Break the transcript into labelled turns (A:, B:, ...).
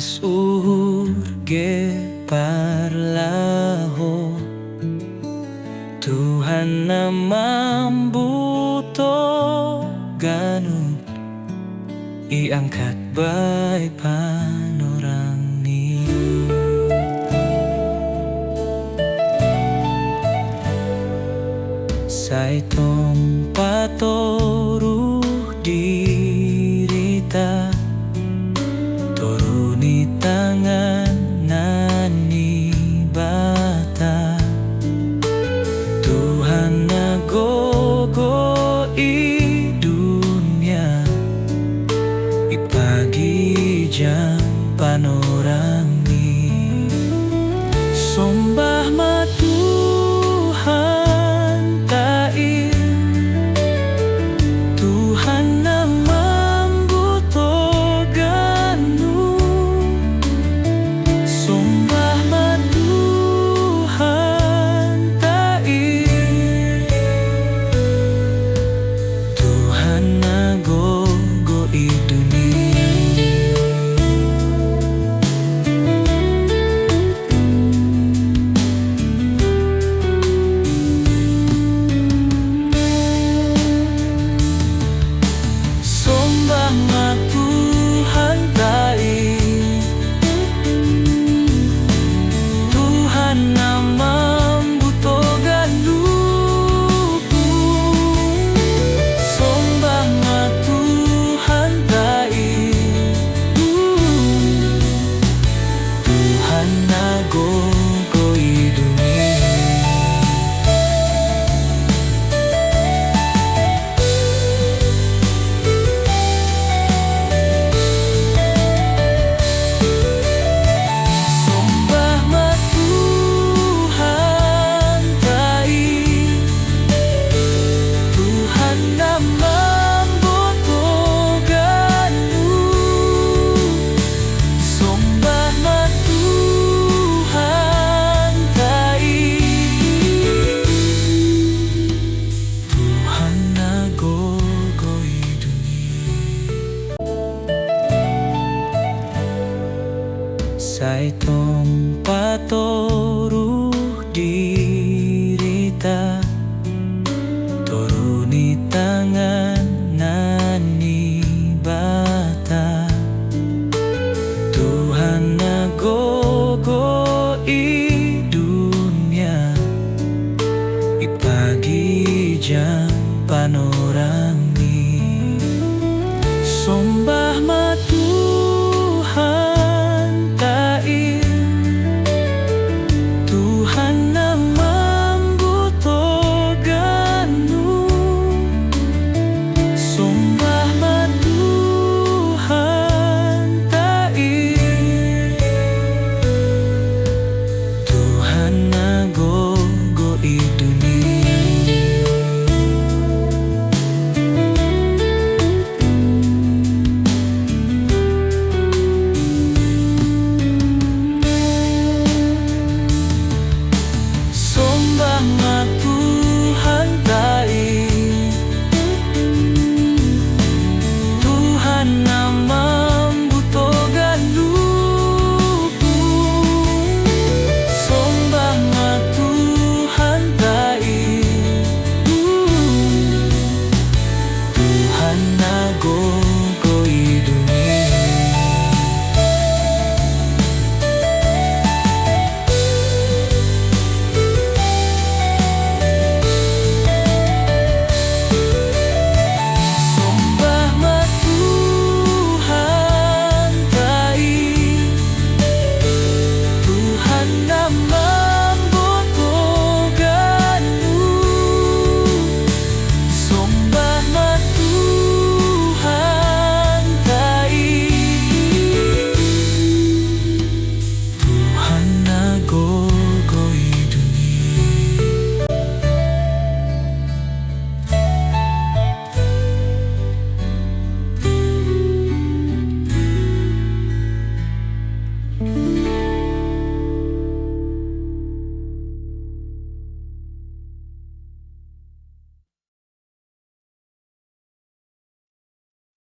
A: urge parlaho Tuhan na mambuto ganun iangkat bay panorang ni sa itong patoruh dirita turuni tangan nani bata Tuhan nagogo i dunia ipagi jam panorang ni sombah ma Tuhan tair Tuhan na mambuto ganu sombah ma Tuhan tair Tuhan nagogo i dunia sombah ma Tuhan tair Tuhan na mambuto galuku sombah ma Tuhan tair Tuhan nagogo i dunia sombah ma Tuhan tair Tuhan na mambuto ganu sombah ma Tuhan tair Tuhan nagogo i dunia sa itong patoruh dirita turuni tangan nani bata Tuhan nagogo i dunia ipagi jam panorang ni sombah ma